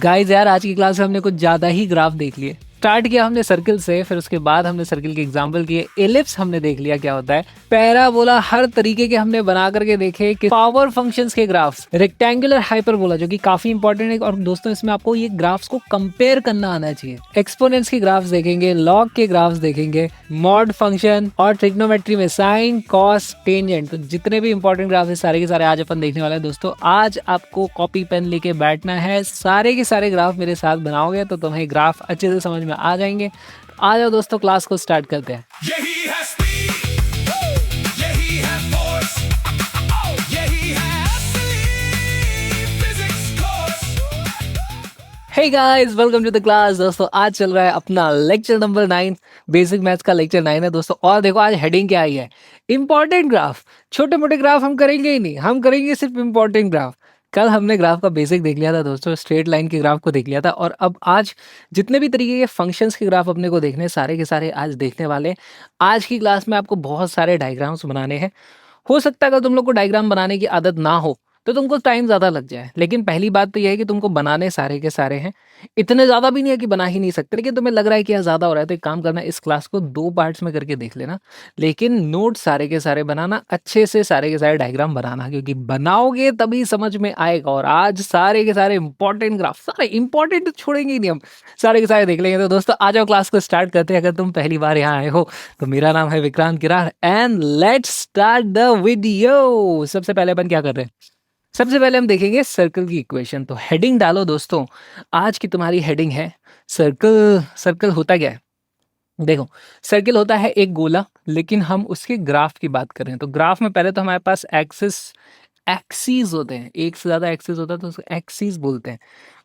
Guys यार, आज की क्लास में हमने कुछ ज़्यादा ही ग्राफ देख लिए। स्टार्ट किया हमने सर्किल से, फिर उसके बाद हमने सर्किल के एग्जाम्पल किए। एलिप्स हमने देख लिया क्या होता है, पैराबोला हर तरीके के हमने बना करके देखे कि पावर फंक्शंस के ग्राफ्स, रेक्टेंगुलर हाइपरबोला जो कि काफी इंपॉर्टेंट है। और दोस्तों इसमें आपको ये ग्राफ्स को कंपेयर करना आना चाहिए। एक्सपोनेंट्स के ग्राफ्स देखेंगे, लॉग के ग्राफ्स देखेंगे, मॉड फंक्शन और ट्रिग्नोमेट्री में साइन, कॉस, टेंजेंट, तो जितने भी इंपॉर्टेंट ग्राफ है सारे के सारे आज अपन देखने वाले हैं। दोस्तों आज आपको कॉपी पेन लेके बैठना है, सारे के सारे ग्राफ मेरे साथ बनाओगे तो तुम्हें ग्राफ अच्छे से समझ में आ जाएंगे। तो आ जाओ दोस्तों, क्लास को स्टार्ट करते हैं। यही है स्पीड, यही है फोर्स, यही है असली physics course. Hey guys, welcome to the class. दोस्तों आज चल रहा है अपना लेक्चर नंबर 9, बेसिक मैथ्स का लेक्चर 9 है दोस्तों। और देखो आज हेडिंग क्या आई है, इंपॉर्टेंट ग्राफ। छोटे मोटे ग्राफ हम करेंगे ही नहीं, हम करेंगे सिर्फ इंपॉर्टेंट ग्राफ। कल हमने ग्राफ का बेसिक देख लिया था दोस्तों, स्ट्रेट लाइन के ग्राफ को देख लिया था। और अब आज जितने भी तरीके के फंक्शंस के ग्राफ अपने को देखने, सारे के सारे आज देखने वाले हैं। आज की क्लास में आपको बहुत सारे डायग्राम्स बनाने हैं। हो सकता है अगर तुम लोग को डायग्राम बनाने की आदत ना हो तो तुमको टाइम ज़्यादा लग जाए, लेकिन पहली बात तो यह है कि तुमको बनाने सारे के सारे हैं। इतने ज़्यादा भी नहीं है कि बना ही नहीं सकते, लेकिन तुम्हें लग रहा है कि यार ज़्यादा हो रहा है तो एक काम करना, इस क्लास को 2 पार्ट्स में करके देख लेना। लेकिन नोट सारे के सारे बनाना, अच्छे से सारे के सारे डायग्राम बनाना, क्योंकि बनाओगे तभी समझ में आएगा। और आज सारे के सारे इंपॉर्टेंट ग्राफ, सारे इंपॉर्टेंट तो छोड़ेंगे ही नहीं, हम सारे के सारे देख लेंगे। तो दोस्तों आ जाओ, क्लास को स्टार्ट करते हैं। अगर तुम पहली बार यहाँ आए हो तो मेरा नाम है Vikrant Kirar and let's start the video. सबसे पहले अपन क्या कर रहे हैं, सबसे पहले हम देखेंगे सर्कल की इक्वेशन। तो हेडिंग डालो दोस्तों, आज की तुम्हारी हेडिंग है सर्कल। सर्कल होता क्या है, देखो सर्किल होता है एक गोला, लेकिन हम उसके ग्राफ की बात करें तो ग्राफ में पहले तो हमारे पास एक्सिस होते हैं। एक से ज्यादा एक्सिस होता है तो उसको एक्सिस बोलते हैं।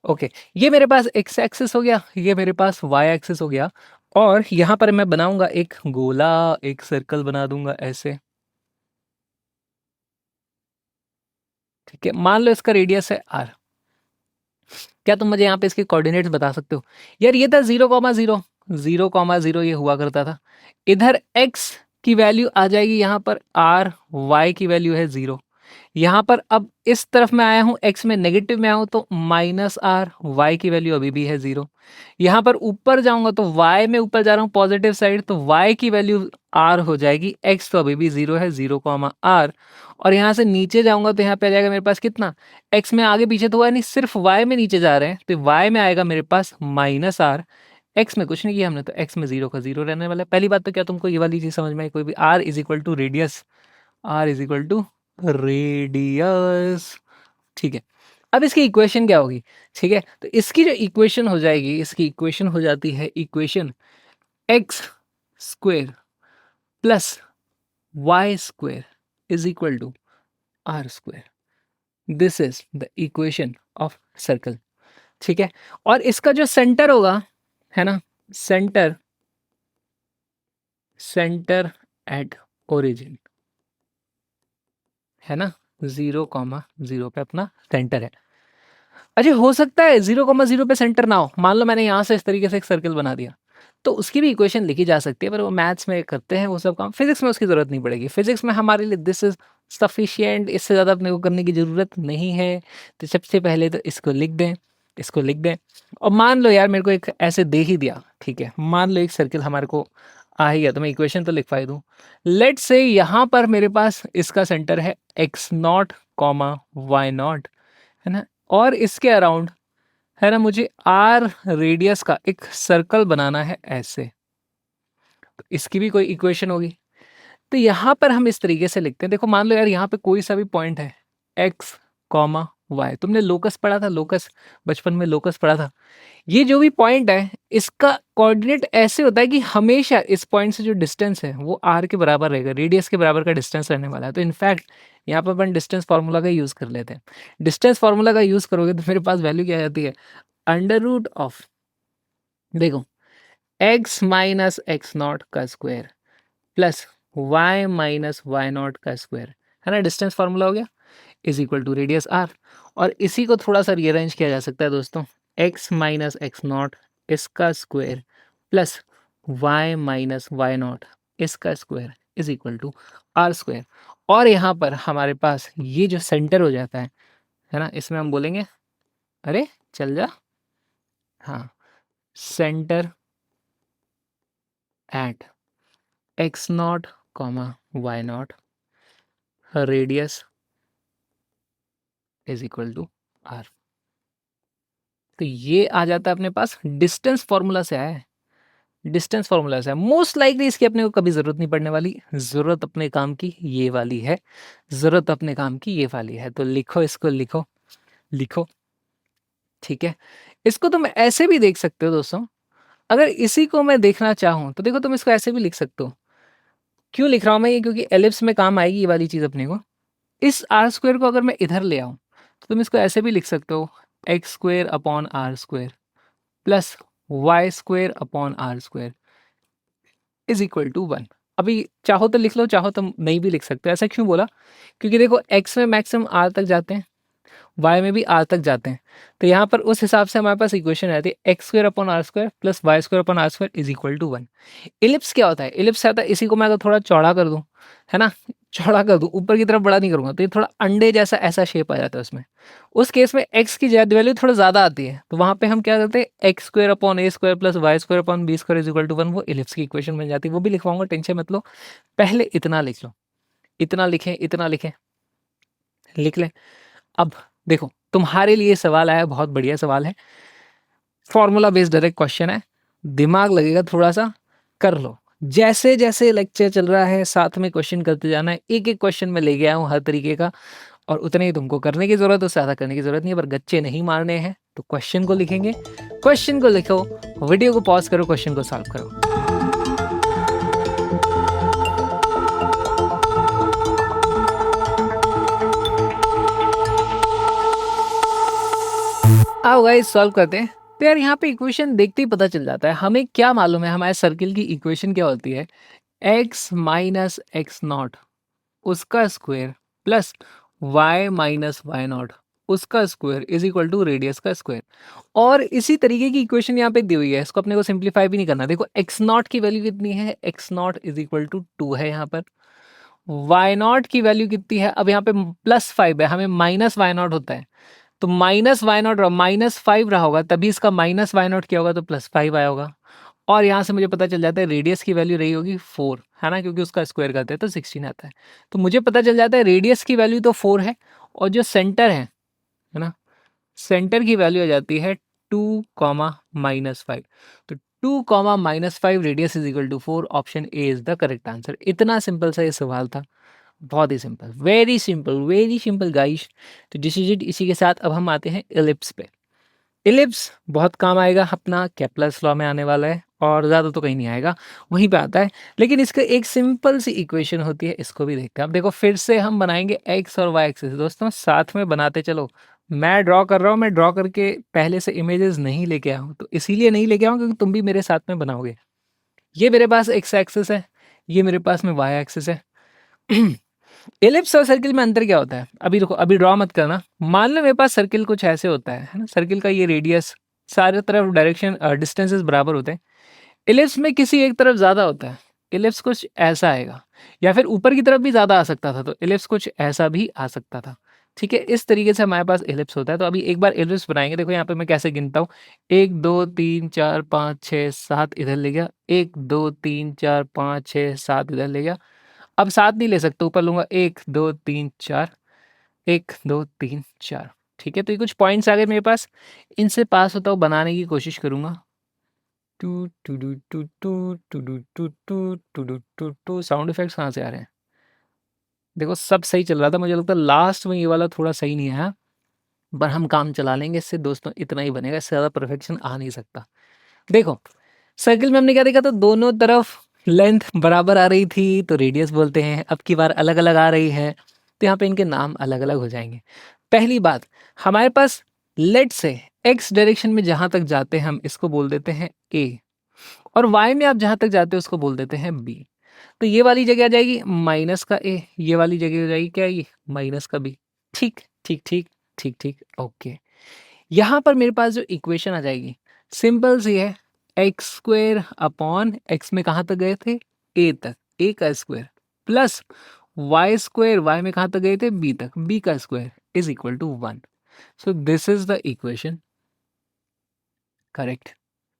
ओके, ये मेरे पास एक्स एक्सिस हो गया, ये मेरे पास वाई एक्सिस हो गया। और यहाँ पर मैं बनाऊंगा एक गोला, एक सर्कल बना दूंगा ऐसे। ठीक है, मान लो इसका रेडियस है आर। क्या तुम मुझे यहाँ पे इसके कोऑर्डिनेट्स बता सकते हो? यार ये था 0,0, 0,0 ये हुआ करता था। इधर x की वैल्यू आ जाएगी यहाँ पर r, y की वैल्यू है 0। यहाँ पर अब इस तरफ मैं आया हूँ, x में नेगेटिव में आऊँ तो -r, y की वैल्यू अभी भी है 0। यहाँ पर ऊपर जाऊंगा तो y में ऊपर जा रहा हूँ पॉजिटिव साइड, तो y की वैल्यू r हो जाएगी, x तो अभी भी 0 है, 0,r। और यहाँ से नीचे जाऊंगा तो यहाँ पे आ जाएगा मेरे पास कितना, x में आगे पीछे तो हुआ नहीं, सिर्फ y में नीचे जा रहे हैं तो y में आएगा मेरे पास -r। x में कुछ नहीं किया हमने तो x में 0 का 0 रहने वाला है। पहली बात तो क्या तुमको ये वाली चीज समझ में आई, कोई भी r is equal to radius, r is equal to radius. ठीक है, अब इसकी इक्वेशन क्या होगी? ठीक है, तो इसकी जो इक्वेशन हो जाएगी, इसकी इक्वेशन हो जाती है equation x square plus y square is equal to r square. This is the equation of circle. ठीक है, और इसका जो सेंटर होगा, है ना, सेंटर, सेंटर एट ओरिजिन, है ना, 0,0 पे अपना सेंटर है। अच्छा, हो सकता है 0,0 पे सेंटर ना हो, मान लो मैंने यहाँ से इस तरीके से एक सर्कल बना दिया, तो उसकी भी इक्वेशन लिखी जा सकती है, पर वो मैथ्स में करते हैं वो सब काम, फिजिक्स में उसकी जरूरत नहीं पड़ेगी। फिजिक्स में हमारे लिए दिस इज सफिशियंट, इससे ज़्यादा अपने को करने की ज़रूरत नहीं है। तो सबसे पहले तो इसको लिख दें, इसको लिख दें। और मान लो यार मेरे को एक ऐसे दे ही दिया, ठीक है, मान लो एक सर्किल हमारे को आ ही गया, तो मैं इक्वेशन तो लिख पाई दूँ। लेट से यहाँ पर मेरे पास इसका सेंटर है x0, y0, है ना, और इसके अराउंड, है ना, मुझे r रेडियस का एक सर्कल बनाना है ऐसे। तो इसकी भी कोई इक्वेशन होगी। तो यहाँ पर हम इस तरीके से लिखते हैं, देखो मान लो यार यहाँ पे कोई सा भी पॉइंट है x, y। तुमने लोकस पढ़ा था, लोकस, बचपन में लोकस पढ़ा था। ये जो भी पॉइंट है इसका कोऑर्डिनेट ऐसे होता है कि हमेशा इस पॉइंट से जो डिस्टेंस है वो r के बराबर रहेगा, रेडियस के बराबर का डिस्टेंस रहने वाला है। तो इनफैक्ट यहाँ पर अपन डिस्टेंस फार्मूला का यूज कर लेते हैं। डिस्टेंस फार्मूला का यूज करोगे तो मेरे पास वैल्यू क्या आ जाती है, अंडर रूट ऑफ, देखो, x माइनस एक्स नॉट का square plus y minus y not का स्क्वायर, है ना, डिस्टेंस फार्मूला हो गया, is equal to radius r। और इसी को थोड़ा सा रीअरेंज किया जा सकता है दोस्तों, x माइनस एक्स नॉट इसका square plus y minus y not इसका square is equal to r square. और यहाँ पर हमारे पास ये जो सेंटर हो जाता है ना, इसमें हम बोलेंगे, अरे चल जा, हाँ, centre at x not comma y not, radius is equal to r. तो ये आ जाता है अपने पास, डिस्टेंस फॉर्मूला से आया है, डिस्टेंस फॉर्मूला से। मोस्ट लाइकली इसकी अपने को कभी जरूरत नहीं पड़ने वाली, जरूरत अपने काम की ये वाली है, जरूरत अपने काम की ये वाली है। तो लिखो इसको, लिखो लिखो, ठीक है। इसको तुम ऐसे भी देख सकते हो दोस्तों, अगर इसी को मैं देखना चाहूँ तो देखो तुम इसको ऐसे भी लिख सकते हो। क्यों लिख रहा हूँ मैं ये, क्योंकि एलिप्स में काम आएगी ये वाली चीज़ अपने को। इस आर स्क्वायर को अगर मैं इधर ले आऊँ तो तुम इसको ऐसे भी लिख सकते हो, x square upon r square plus y square upon r square is equal to 1। अभी चाहो तो लिख लो, चाहो तो नहीं भी लिख सकते हो। ऐसा क्यों बोला, क्योंकि देखो एक्स में मैक्सिमम आर तक जाते हैं, वाई में भी आर तक जाते हैं। तो यहाँ पर उस हिसाब से हमारे पास इक्वेशन रहती है x square upon r square plus y square upon r square is equal to 1। Ellipse क्या होता है, इलिप्स आता है, इसी को मैं अगर थोड़ा चौड़ा कर दूं, है ना, चौड़ा कर दूं, ऊपर की तरफ बड़ा नहीं करूंगा, तो ये थोड़ा अंडे जैसा ऐसा शेप आ जाता है उसमें। उस केस में एक्स की वैल्यू थोड़ा ज़्यादा आती है, तो वहाँ पे हम क्या करते हैं, x square upon a square plus y square upon b square is equal to 1, वो इलिप्स की इक्वेशन बन जाती है। वो भी लिखवाऊंगा, टेंशन मत लो, पहले इतना लिख लो, इतना लिखें, इतना लिखें, लिख लें। अब देखो तुम्हारे लिए सवाल आया, बहुत बढ़िया सवाल है, फॉर्मूला बेस्ड डायरेक्ट क्वेश्चन है, दिमाग लगेगा थोड़ा सा, कर लो। जैसे जैसे लेक्चर चल रहा है साथ में क्वेश्चन करते जाना है, एक एक क्वेश्चन में ले गया हूँ हर तरीके का, और उतने ही तुमको करने की जरूरत है, उससे ज़्यादा करने की जरूरत नहीं है। पर गच्चे नहीं मारने हैं तो क्वेश्चन को लिखेंगे, क्वेश्चन को लिखो, वीडियो को पॉज करो, क्वेश्चन को सॉल्व करो। आओ गाइस सॉल्व करते हैं। तो यार यहाँ पे इक्वेशन देखते ही पता चल जाता है, हमें क्या मालूम है, हमारे सर्किल की इक्वेशन क्या होती है, एक्स माइनस एक्स नॉट उसका square plus y minus y not उसका square is equal to radius का स्क्वायर। और इसी तरीके की इक्वेशन यहाँ पे दी हुई है, इसको अपने को सिंप्लीफाई भी नहीं करना। देखो एक्स नॉट की वैल्यू कितनी है, x not is equal to 2 है यहाँ पर, वाई नॉट की वैल्यू कितनी है, अब यहाँ पे +5 है, हमें माइनस वाई नॉट होता है, तो माइनस वाई नॉट -5 रहा होगा, तभी इसका माइनस वाई नॉट क्या होगा, तो +5 आया होगा। और यहाँ से मुझे पता चल जाता है रेडियस की वैल्यू रही होगी 4, है ना, क्योंकि उसका स्क्वायर करते हैं तो 16 आता है। तो मुझे पता चल जाता है रेडियस की वैल्यू तो 4 है, और जो सेंटर है ना, सेंटर की वैल्यू आ जाती है 2, -5। तो 2, -5 radius is equal to 4, option a is the correct answer. इतना सिंपल सा ये सवाल था, बहुत ही सिंपल, वेरी सिंपल गाइस। तो डिसीजन इसी के साथ अब हम आते हैं इलिप्स पे। इलिप्स बहुत काम आएगा अपना, केप्लर्स लॉ में आने वाला है, और ज़्यादा तो कहीं नहीं आएगा, वहीं पे आता है। लेकिन इसका एक सिंपल सी इक्वेशन होती है, इसको भी देखते हैं। अब देखो फिर से हम बनाएंगे एक्स और वाई एक्सिस, दोस्तों साथ में बनाते चलो। मैं ड्रॉ कर रहा हूँ, मैं ड्रॉ करके पहले से इमेजेस नहीं लेके आया हूँ, तो इसीलिए नहीं लेके आऊँ क्योंकि तुम भी मेरे साथ में बनाओगे। ये मेरे पास एक्स एक्सिस है, ये मेरे पास में वाई एक्सिस है। इलिप्स और सर्किल में अंतर क्या होता है, अभी देखो, अभी ड्रॉ मत करना। मान लो मेरे पास सर्किल कुछ ऐसे होता है ना, सर्किल का ये रेडियस, सारे तरफ डायरेक्शन डिस्टेंसेस बराबर होते हैं। इलिप्स में किसी एक तरफ ज़्यादा होता है, इलिप्स कुछ ऐसा आएगा, या फिर ऊपर की तरफ भी ज़्यादा आ सकता था, तो इलिप्स कुछ ऐसा भी आ सकता था। ठीक है, इस तरीके से हमारे पास इलिप्स होता है। तो अभी एक बार इलिप्स बनाएंगे, देखो यहाँ पे मैं कैसे गिनता हूँ, 1 2 3 4 5 6 7 इधर ले गया, 1 2 3 4 5 6 7 इधर ले गया। अब 7 नहीं ले सकता, ऊपर लूंगा 1 2 3 4, 1 2 3 4। ठीक है, तो ये कुछ पॉइंट्स आ गए मेरे पास, इनसे पास होता हुआ बनाने की कोशिश करूंगा। टू टू टू टू टू टू टू टू टू टू टू टू टू, साउंड इफेक्ट्स कहाँ से आ रहे हैं। देखो सब सही चल रहा था, मुझे लगता है लास्ट में ये वाला थोड़ा सही नहीं आया, पर हम काम चला लेंगे इससे दोस्तों, इतना ही बनेगा, इससे ज़्यादा परफेक्शन आ नहीं सकता। देखो सर्किल में हमने क्या देखा था, दोनों तरफ लेंथ बराबर आ रही थी तो रेडियस बोलते हैं, अब की बार अलग अलग आ रही है तो यहाँ पे इनके नाम अलग अलग हो जाएंगे। पहली बात, हमारे पास लेट से एक्स डायरेक्शन में जहाँ तक जाते हैं हम इसको बोल देते हैं ए, और वाई में आप जहाँ तक जाते हो उसको बोल देते हैं बी। तो ये वाली जगह आ जाएगी माइनस का ए, ये वाली जगह हो जाएगी क्या, ये माइनस का बी। ठीक ठीक ठीक ठीक ठीक, ओके। यहाँ पर मेरे पास जो इक्वेशन आ जाएगी सिंपल सी है, एक्स स्क्वेयर अपॉन एक्स में कहाँ तक गए थे, ए तक, ए का square plus y square, y में कहाँ तक गए थे, बी तक, बी का square is equal to 1। So this is the equation. Correct.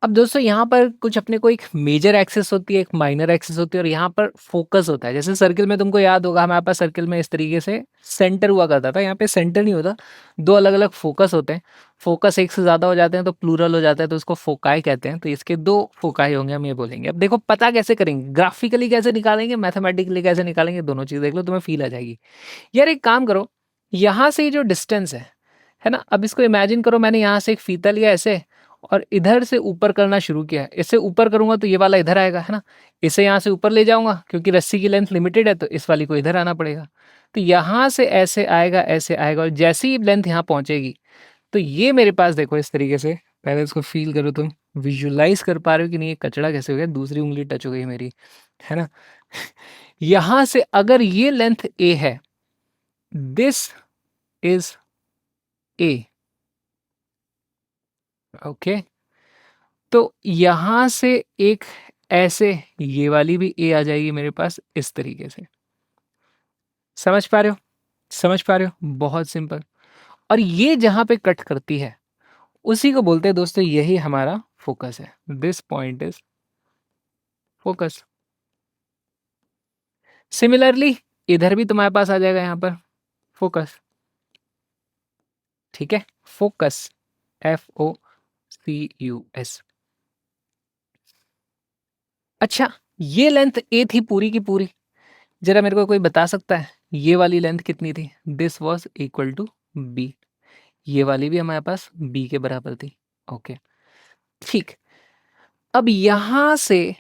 अब दोस्तों यहाँ पर कुछ अपने को एक मेजर एक्सिस होती है, एक माइनर एक्सिस होती है और यहाँ पर फोकस होता है। जैसे सर्किल में तुमको याद होगा हमारे पास सर्किल में इस तरीके से सेंटर हुआ करता था, यहाँ पे सेंटर नहीं होता, दो अलग अलग फोकस होते हैं। फोकस एक से ज़्यादा हो जाते हैं तो प्लूरल हो जाता है, तो इसको फोकाई कहते हैं। तो इसके दो फोकाई होंगे, हम ये बोलेंगे। अब देखो पता कैसे करेंगे, ग्राफिकली कैसे निकालेंगे, मैथमेटिकली कैसे निकालेंगे, दोनों चीज़ देख लो, तुम्हें फील आ जाएगी। यार एक काम करो, यहाँ से जो डिस्टेंस है ना, अब इसको इमेजिन करो मैंने यहाँ से एक फीता लिया ऐसे और इधर से ऊपर करना शुरू किया। इससे ऊपर करूंगा तो ये वाला इधर आएगा, है ना। इसे यहाँ से ऊपर ले जाऊंगा क्योंकि रस्सी की लेंथ लिमिटेड है, तो इस वाली को इधर आना पड़ेगा। तो यहाँ से ऐसे आएगा, ऐसे आएगा, और जैसी ही लेंथ यहाँ पहुंचेगी तो ये मेरे पास देखो इस तरीके से, पहले इसको फील करो, तुम विजुलाइज कर पा रहे हो कि नहीं ये कचड़ा कैसे हो गया, दूसरी उंगली टच हो गई मेरी, है ना। यहाँ से अगर ये लेंथ ए है, दिस इज ए, ओके। तो यहाँ से एक ऐसे ये वाली भी ए आ जाएगी मेरे पास इस तरीके से। समझ पा रहे हो, समझ पा रहे हो, बहुत सिंपल। और ये जहां पे कट करती है उसी को बोलते हैं दोस्तों, यही हमारा फोकस है। This point is focus. Similarly इधर भी तुम्हारे पास आ जाएगा यहाँ पर फोकस, ठीक है, फोकस, FOCUS। अच्छा, ये लेंथ ए थी पूरी की पूरी, जरा मेरे को कोई बता सकता है ये वाली लेंथ कितनी थी? This was equal to b. ये वाली भी हमारे पास बी के बराबर थी, ओके, ठीक। अब यहां से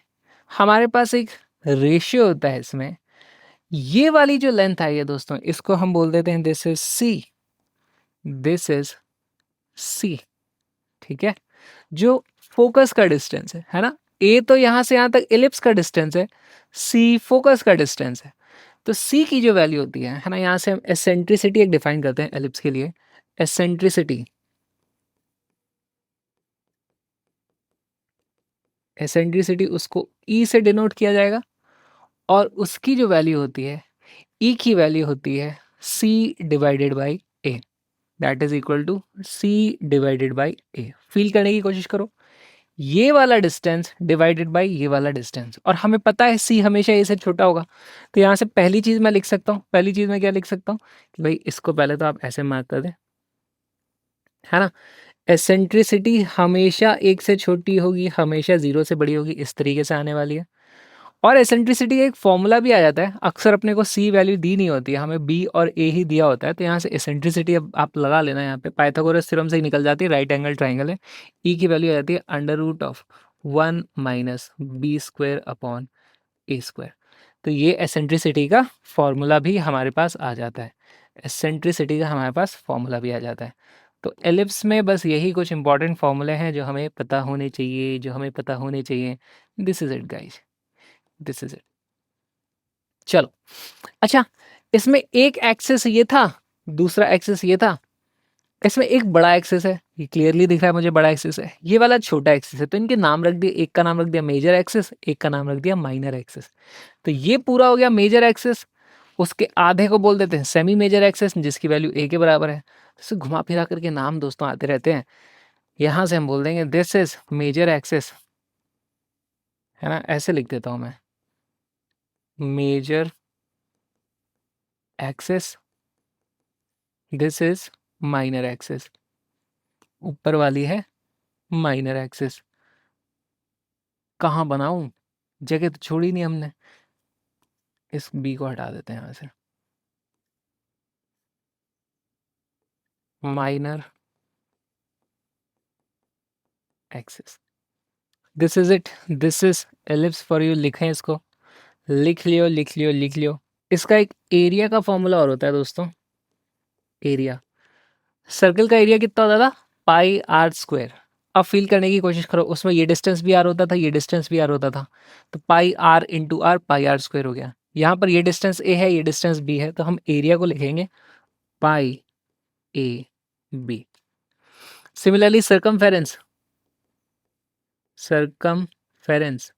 हमारे पास एक रेशियो होता है इसमें। ये वाली जो लेंथ आई है दोस्तों, इसको हम बोल देते हैं this is c, this is c, ठीक है। जो फोकस का डिस्टेंस है ना। ए तो यहां से यहां तक एलिप्स का डिस्टेंस है, सी फोकस का डिस्टेंस है। तो सी की जो वैल्यू होती है ना, यहाँ से हम एसेंट्रिसिटी एक डिफाइन करते हैं एलिप्स के लिए। एसेंट्रिसिटी, एसेंट्रिसिटी उसको ई से डिनोट किया जाएगा और उसकी जो वैल्यू होती है, ई की वैल्यू होती है c divided by a, that is equal to c divided by a. Feel करने की कोशिश करो, ये वाला डिस्टेंस डिवाइडेड बाई ये वाला डिस्टेंस, और हमें पता है सी हमेशा ए से छोटा होगा। तो यहाँ से पहली चीज़ मैं लिख सकता हूँ, पहली चीज़ मैं क्या लिख सकता हूँ कि भाई इसको पहले तो आप ऐसे मार्क कर दें, है ना। एसेंट्रिसिटी हमेशा एक से छोटी होगी, हमेशा जीरो से बड़ी होगी, इस तरीके से आने वाली है। और एसेंट्रिसिटी एक फॉर्मूला भी आ जाता है, अक्सर अपने को सी वैल्यू दी नहीं होती है, हमें बी और ए ही दिया होता है। तो यहाँ से एसेंट्रिसिटी अब आप लगा लेना, यहाँ पे पाइथागोरस थ्योरम से ही निकल जाती है, राइट एंगल ट्राइंगल है, ई की वैल्यू आ जाती है under root of 1 minus b square upon a square. तो ये एसेंट्रिसिटी का फॉर्मूला भी हमारे पास आ जाता है, एसेंट्रिसिटी का हमारे पास फॉर्मूला भी आ जाता है। तो एलिप्स में बस यही कुछ इंपॉर्टेंट फॉर्मूले हैं जो हमें पता होने चाहिए, जो हमें पता होने चाहिए। This is it guys, this is it. चलो, अच्छा, इसमें एक एक्सिस ये था, दूसरा एक्सिस ये था, इसमें एक बड़ा एक्सिस है, ये क्लियरली दिख रहा है मुझे, बड़ा एक्सिस है, ये वाला छोटा एक्सिस है। तो इनके नाम रख दिए, एक का नाम रख दिया मेजर एक्सिस, एक का नाम रख दिया माइनर एक्सिस। तो ये पूरा हो गया मेजर एक्सिस, उसके आधे को बोल देते हैं सेमी मेजर एक्सिस, जिसकी वैल्यू ए के बराबर है। तो घुमा फिरा करके नाम दोस्तों आते रहते हैं। यहाँ से हम बोल देंगे दिस इज मेजर एक्सिस, है ना, ऐसे लिख देता हूँ मैं, major axis, this is minor axis, ऊपर वाली है माइनर एक्सिस। कहाँ बनाऊं, जगह तो छोड़ी नहीं हमने, इस बी को हटा देते हैं यहाँ से, minor axis, this is it, this is ellipse for you. लिखें इसको, लिख लियो लिख लियो लिख लियो। इसका एक एरिया का फॉर्मूला और होता है दोस्तों, एरिया, सर्कल का एरिया कितना होता था, पाई आर स्क्वायर। अब फील करने की कोशिश करो, उसमें ये डिस्टेंस भी आर होता था, ये डिस्टेंस भी आर होता था, तो pi r into r, pi r square हो गया। यहाँ पर ये डिस्टेंस ए है, ये डिस्टेंस बी है, तो हम एरिया को लिखेंगे pi a b. Similarly circumference, circumference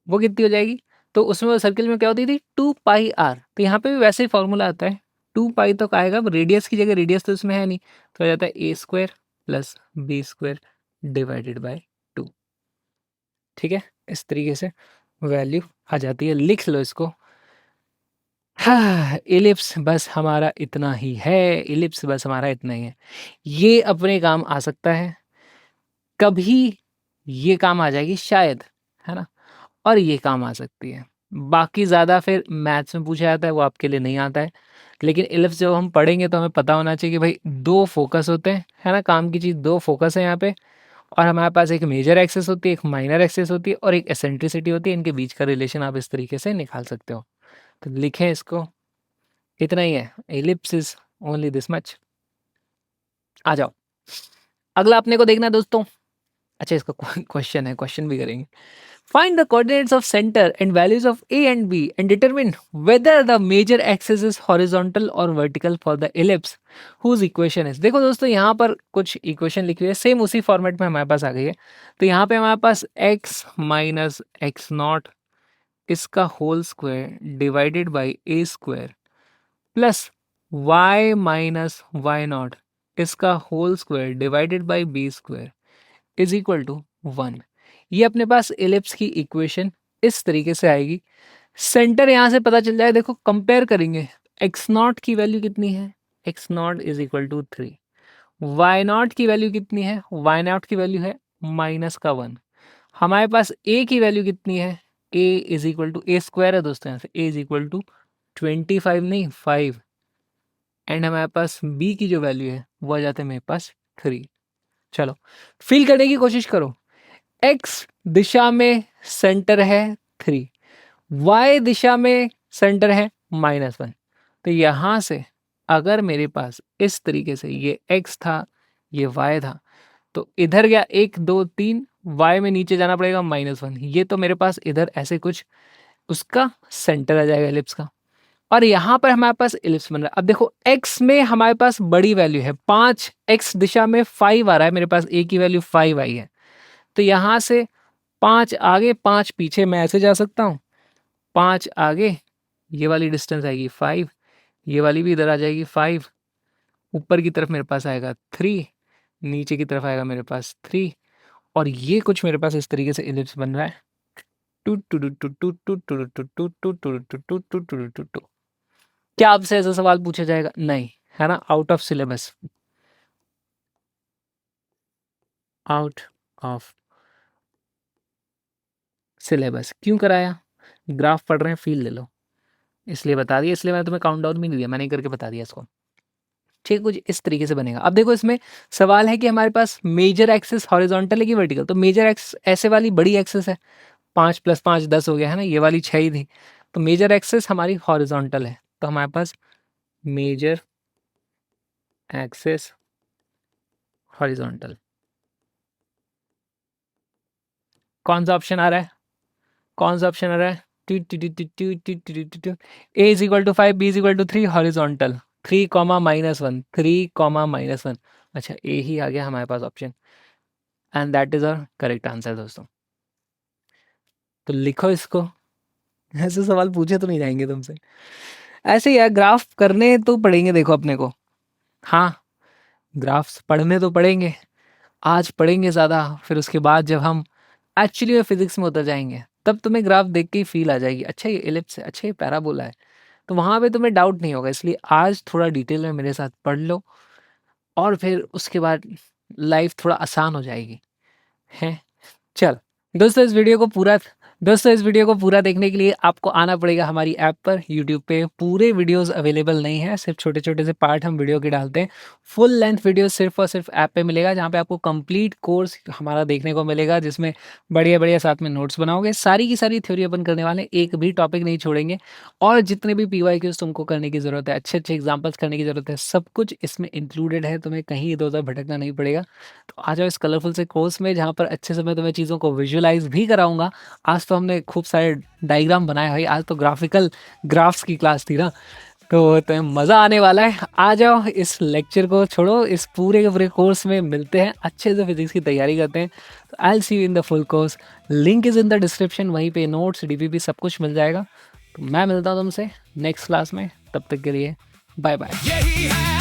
वो कितनी हो जाएगी, तो उसमें सर्किल में क्या होती थी 2 पाई आर। तो यहाँ पे भी वैसे ही फॉर्मूला आता है, 2 पाई तो आएगा, रेडियस की जगह, रेडियस तो इसमें है नहीं, तो हो जाता है a square plus b square divided by 2। ठीक है, इस तरीके से वैल्यू आ जाती है, लिख लो इसको। हाँ, इलिप्स बस हमारा इतना ही है, इलिप्स बस हमारा इतना ही है। ये अपने काम आ सकता है, कभी ये काम आ जाएगी शायद, है ना? और ये काम आ सकती है। बाकी ज़्यादा फिर मैथ्स में पूछा जाता है, वो आपके लिए नहीं आता है। लेकिन इलिप्स जब हम पढ़ेंगे तो हमें पता होना चाहिए कि भाई 2 फ़ोकस होते हैं, है ना? काम की चीज़ 2 फ़ोकस है यहाँ पे, और हमारे पास एक मेजर एक्सिस होती है, एक माइनर एक्सिस होती है और एक एसेंट्रिसिटी होती है। इनके बीच का रिलेशन आप इस तरीके से निकाल सकते हो। तो लिखें इसको, इतना ही है, ellipse is only this much. आ जाओ, अगला अपने को देखना है दोस्तों। अच्छा, इसका क्वेश्चन है, क्वेश्चन भी करेंगे। Find the coordinates of center and values of A and B and determine whether the major axis is horizontal or vertical for the ellipse whose equation is। देखो दोस्तों, यहाँ पर कुछ इक्वेशन लिखी हुई है, सेम उसी फॉर्मेट में हमारे पास आ गई है। तो यहाँ पे हमारे पास x माइनस एक्स नॉट इसका whole square divided by a square plus y minus y not इसका whole square divided by b square is equal to 1। ये अपने पास एलिप्स की इक्वेशन इस तरीके से आएगी। सेंटर यहाँ से पता चल जाए, देखो कंपेयर करेंगे, एक्स नॉट की वैल्यू कितनी है, x not is equal to 3। Y not की वैल्यू कितनी है, वाई नॉट की वैल्यू है माइनस का 1। हमारे पास ए की वैल्यू कितनी है, a is equal to a square है दोस्तों, यहाँ से ए इज इक्वल टू 25 नहीं 5। एंड हमारे पास बी की जो वैल्यू है वो आ जाते हैं मेरे पास 3। चलो फिल करने की कोशिश करो। एक्स दिशा में सेंटर है 3, वाई दिशा में सेंटर है -1। तो यहाँ से अगर मेरे पास इस तरीके से ये एक्स था, ये वाई था, तो इधर गया 1 2 3, वाई में नीचे जाना पड़ेगा -1। ये तो मेरे पास इधर ऐसे कुछ उसका सेंटर आ जाएगा एलिप्स का। और यहाँ पर हमारे पास एलिप्स बन रहा है। अब देखो x में हमारे पास बड़ी वैल्यू है 5, x दिशा में 5 आ रहा है, मेरे पास a की वैल्यू 5 आई है। तो यहाँ से 5 आगे 5 पीछे मैं ऐसे जा सकता हूँ, 5 आगे ये वाली डिस्टेंस आएगी 5, ये वाली भी इधर आ जाएगी 5, ऊपर की तरफ मेरे पास आएगा 3, नीचे की तरफ आएगा मेरे पास 3, और ये कुछ मेरे पास इस तरीके से एलिप्स बन रहा है। क्या आपसे ऐसा सवाल पूछा जाएगा? नहीं, है ना? Out of syllabus, out of syllabus. क्यों कराया? ग्राफ पढ़ रहे हैं, फील ले लो, इसलिए बता दिया। इसलिए मैंने तुम्हें काउंट डाउन भी नहीं दिया, मैंने करके बता दिया इसको। ठीक, कुछ इस तरीके से बनेगा। अब देखो इसमें सवाल है कि हमारे पास मेजर एक्सिस हॉरिजॉन्टल है कि वर्टिकल। तो मेजर एक्सिस ऐसे वाली बड़ी एक्सिस है, 5 + 5 10 हो गया, है ना? ये वाली 6 ही थी, तो मेजर एक्सिस हमारी हॉरिजॉन्टल है। तो हमारे पास मेजर एक्सिस हॉरिजॉन्टल, कौन सा ऑप्शन आ रहा है? कौन सा ऑप्शन आ रहा है? A is equal to 5, b is equal to 3, horizontal 3, -1, 3, -1। अच्छा, ए ही आ गया हमारे पास option, and that is our correct answer दोस्तों। तो लिखो इसको, ऐसे सवाल पूछे तो नहीं जाएंगे तुमसे, ऐसे ही यार ग्राफ करने तो पड़ेंगे देखो अपने को। हाँ, ग्राफ्स पढ़ने तो पड़ेंगे, आज पढ़ेंगे ज़्यादा, फिर उसके बाद जब हम एक्चुअली में फिजिक्स में उतर जाएंगे तब तुम्हें ग्राफ देख के ही फील आ जाएगी, अच्छा ये एलिप्स है, अच्छा ये पैराबोला है, तो वहाँ पे तुम्हें डाउट नहीं होगा। इसलिए आज थोड़ा डिटेल में मेरे साथ पढ़ लो, और फिर उसके बाद लाइफ थोड़ा आसान हो जाएगी, हैं? चल दोस्तों इस वीडियो को पूरा देखने के लिए आपको आना पड़ेगा हमारी ऐप पर। यूट्यूब पे पूरे वीडियोस अवेलेबल नहीं है, सिर्फ छोटे छोटे से पार्ट हम वीडियो के डालते हैं। फुल लेंथ वीडियो सिर्फ और सिर्फ ऐप पे मिलेगा, जहाँ पे आपको कंप्लीट कोर्स हमारा देखने को मिलेगा, जिसमें बढ़िया बढ़िया साथ में नोट्स बनाओगे। सारी की सारी थ्योरी अपन करने वाले हैं, एक भी टॉपिक नहीं छोड़ेंगे। और जितने भी PYQs तुमको करने की ज़रूरत है, अच्छे अच्छे एग्जाम्पल्स करने की ज़रूरत है, सब कुछ इसमें इंक्लूडेड है, तुम्हें कहीं इधर उधर भटकना नहीं पड़ेगा। तो आ जाओ इस कलरफुल से कोर्स में, जहाँ पर अच्छे से मैं तुम्हें चीज़ों को विजुअलाइज भी कराऊंगा। आज तो हमने खूब सारे डायग्राम बनाए भाई, आज तो ग्राफिकल ग्राफ्स की क्लास थी ना, तो तुम्हें मज़ा आने वाला है। आ जाओ, इस लेक्चर को छोड़ो, इस पूरे के पूरे कोर्स में मिलते हैं, अच्छे से फिजिक्स की तैयारी करते हैं। तो I will see you in the full course, link is in the description, वहीं पे नोट्स DPP सब कुछ मिल जाएगा। तो मैं मिलता हूँ तुमसे नेक्स्ट क्लास में, तब तक के लिए बाय बाय। यही है